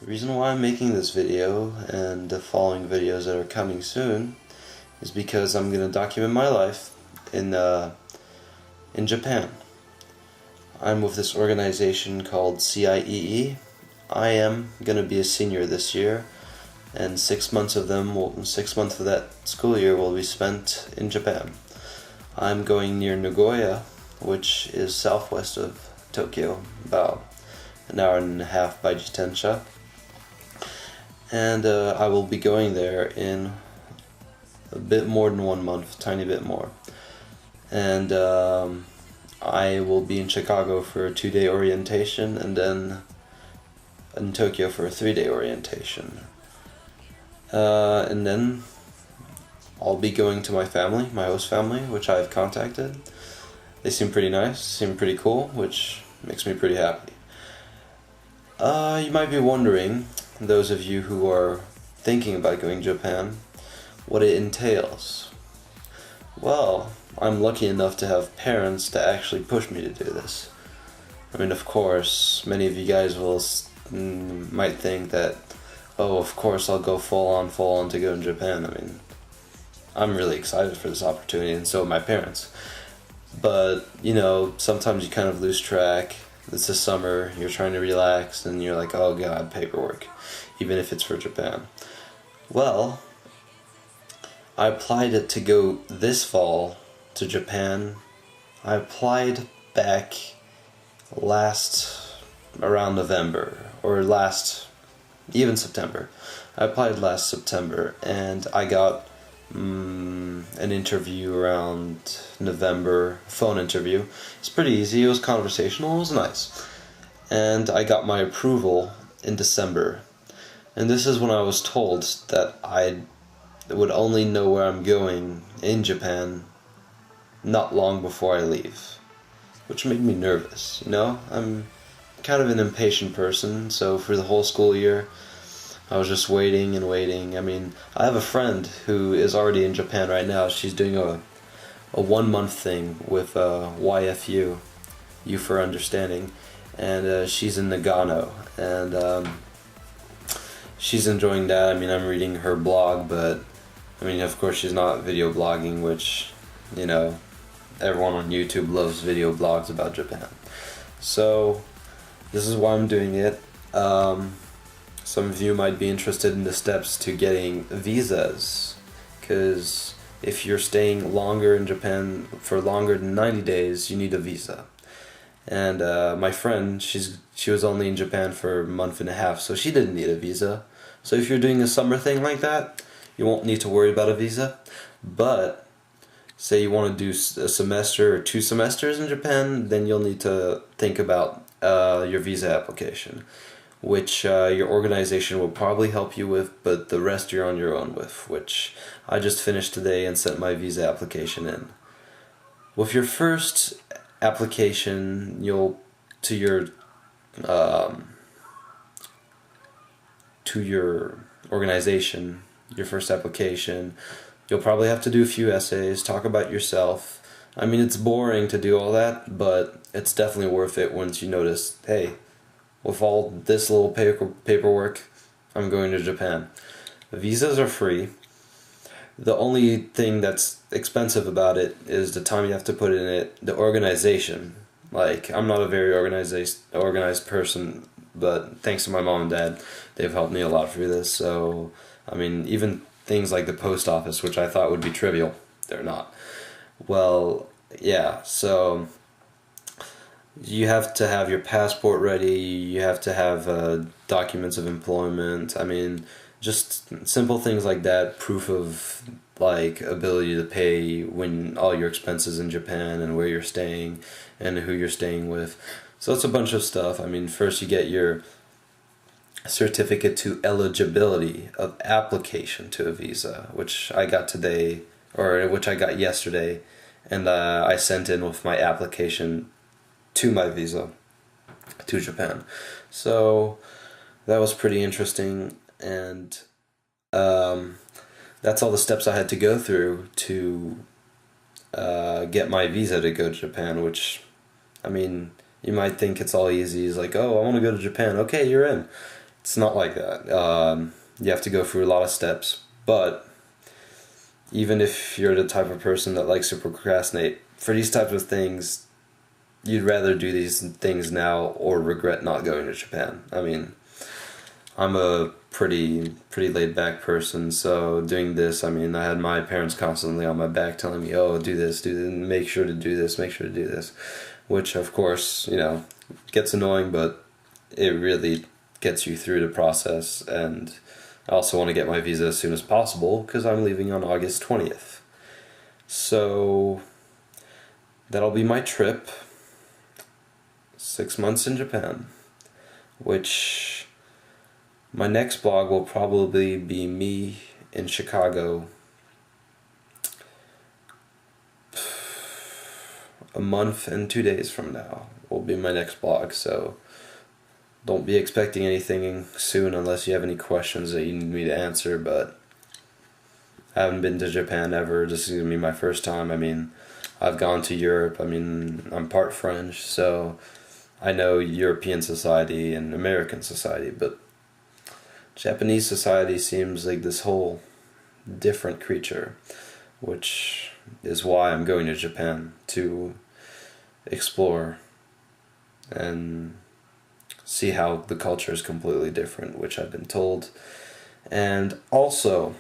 The reason why I'm making this video and the following videos that are coming soon is because I'm going to document my life in Japan. I'm with this organization called CIEE. I am going to be a senior this year, and 6 months of that school year will be spent in Japan. I'm going near Nagoya, which is southwest of Tokyo, about an hour and a half by Jitensha. And I will be going there in a bit more than 1 month, a tiny bit more. And I will be in Chicago for a 2-day orientation, and then in Tokyo for a 3-day orientation. And then I'll be going to my family, my host family, which I've contacted. They seem pretty nice, seem pretty cool, which makes me pretty happy. You might be wondering, those of you who are thinking about going to Japan, what it entails. Well, I'm lucky enough to have parents to actually push me to do this. I mean, of course, many of you guys might think that, oh, of course I'll go full on to go to Japan. I mean, I'm really excited for this opportunity, and so are my parents. But, you know, sometimes you kind of lose track. It's the summer, you're trying to relax, and you're like, oh god, paperwork, even if it's for Japan. Well, I applied it to go this fall to Japan. I applied back around November, or even September. I applied last September, and I got an interview around November, phone interview. It's pretty easy, it was conversational, it was nice. And I got my approval in December. And this is when I was told that I would only know where I'm going in Japan not long before I leave. Which made me nervous, you know? I'm kind of an impatient person, so for the whole school year, I was just waiting and waiting. I mean, I have a friend who is already in Japan right now. She's doing a 1 month thing with YFU, U for Understanding, and she's in Nagano, and she's enjoying that. I mean, I'm reading her blog, but I mean, of course, she's not video blogging, which, you know, everyone on YouTube loves video blogs about Japan. So this is why I'm doing it. Some of you might be interested in the steps to getting visas, because if you're staying longer in Japan for longer than 90 days, you need a visa. And my friend, she was only in Japan for a month and a half, so she didn't need a visa. So if you're doing a summer thing like that, you won't need to worry about a visa. But say you want to do a semester or 2 semesters in Japan, then you'll need to think about your visa application, which your organization will probably help you with, but the rest you're on your own with, which I just finished today and sent my visa application in. With your first application, to your organization, your first application, you'll probably have to do a few essays, talk about yourself. I mean, it's boring to do all that, but it's definitely worth it once you notice, hey, with all this little paperwork, I'm going to Japan. Visas are free. The only thing that's expensive about it is the time you have to put in it, the organization. Like, I'm not a very organized person, but thanks to my mom and dad, they've helped me a lot through this. So, I mean, even things like the post office, which I thought would be trivial, they're not. Well, yeah, so you have to have your passport ready, you have to have documents of employment. I mean, just simple things like that, proof of like ability to pay when all your expenses in Japan, and where you're staying and who you're staying with. So it's a bunch of stuff. I mean, first you get your certificate to eligibility of application to a visa, which I got today, or which I got yesterday, and I sent in with my application to my visa to Japan. So that was pretty interesting, and that's all the steps I had to go through to get my visa to go to Japan, which, I mean, you might think it's all easy. It's like, oh, I want to go to Japan. Okay, you're in. it's not like that. You have to go through a lot of steps, but even if you're the type of person that likes to procrastinate, for these types of things, you'd rather do these things now or regret not going to Japan. I mean, I'm a pretty laid back person, so doing this, I mean, I had my parents constantly on my back telling me, oh, do this, make sure to do this, make sure to do this, which of course, gets annoying, but it really gets you through the process. And I also want to get my visa as soon as possible because I'm leaving on August 20th. So that'll be my trip. 6 months in Japan, which my next blog will probably be me in Chicago a month and 2 days from now will be my next blog, so don't be expecting anything soon unless you have any questions that you need me to answer. But I haven't been to Japan ever. This is going to be my first time. I mean, I've gone to Europe. I mean, I'm part French, so I know European society and American society, but Japanese society seems like this whole different creature, which is why I'm going to Japan, to explore and see how the culture is completely different, which I've been told. And also,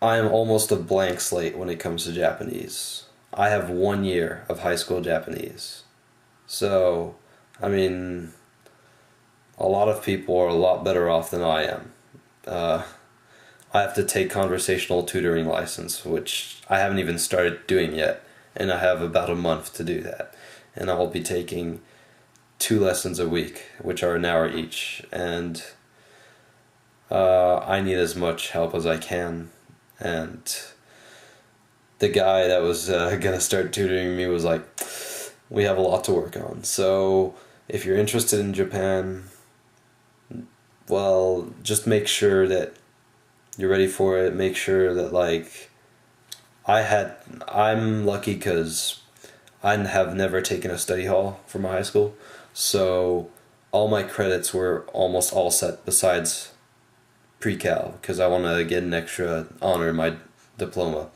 I am almost a blank slate when it comes to Japanese. I have 1 year of high school Japanese. So, I mean, a lot of people are a lot better off than I am. I have to take conversational tutoring license, which I haven't even started doing yet, and I have about a month to do that. And I'll be taking 2 lessons a week, which are an hour each, and I need as much help as I can. And the guy that was gonna start tutoring me was like, we have a lot to work on. So if you're interested in Japan, well, just make sure that you're ready for it. Make sure that, like, I'm lucky because I have never taken a study hall for my high school, so all my credits were almost all set besides pre-cal, because I want to get an extra honor in my diploma.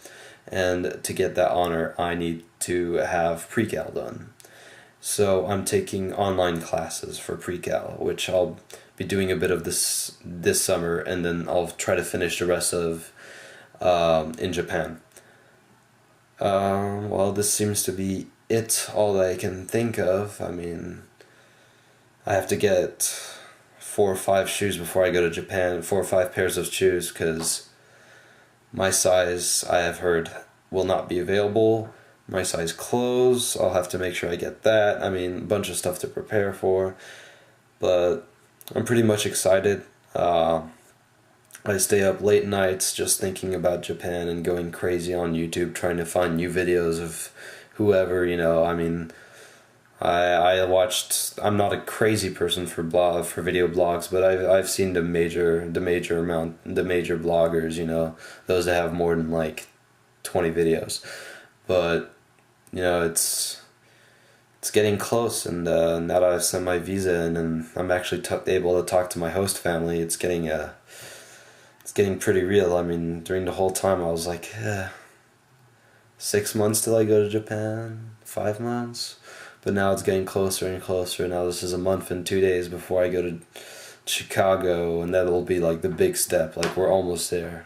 And to get that honor, I need to have pre-cal done. So I'm taking online classes for pre-cal, which I'll be doing a bit of this summer, and then I'll try to finish the rest of in Japan. Well, this seems to be all that I can think of. I mean, I have to get 4 or 5 shoes before I go to Japan, 4 or 5 pairs of shoes, because my size, I have heard, will not be available. My size clothes, I'll have to make sure I get that. I mean, a bunch of stuff to prepare for. But I'm pretty much excited. I stay up late nights just thinking about Japan and going crazy on YouTube trying to find new videos of whoever, I mean, I watched. I'm not a crazy person for video blogs, but I've seen the major bloggers, those that have more than like 20 videos. But it's getting close, and now that I've sent my visa in and I'm actually able to talk to my host family, it's getting pretty real. I mean, during the whole time I was like, 6 months till I go to Japan, 5 months. But now it's getting closer and closer. Now this is a month and 2 days before I go to Chicago, and that'll be like the big step. Like, we're almost there.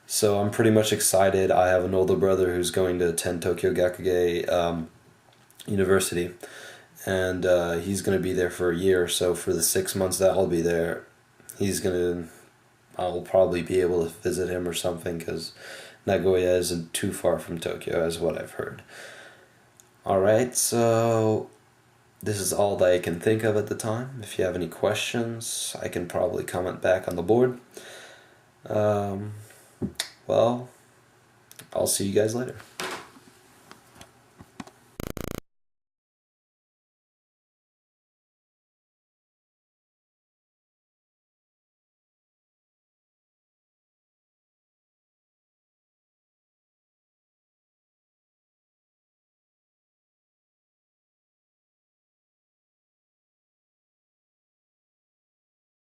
So I'm pretty much excited. I have an older brother who's going to attend Tokyo Gakugei University, and he's going to be there for a year or so. For the 6 months that I'll be there, I'll probably be able to visit him or something, because Nagoya isn't too far from Tokyo, as what I've heard. Alright, so this is all that I can think of at the time. If you have any questions, I can probably comment back on the board. Well, I'll see you guys later.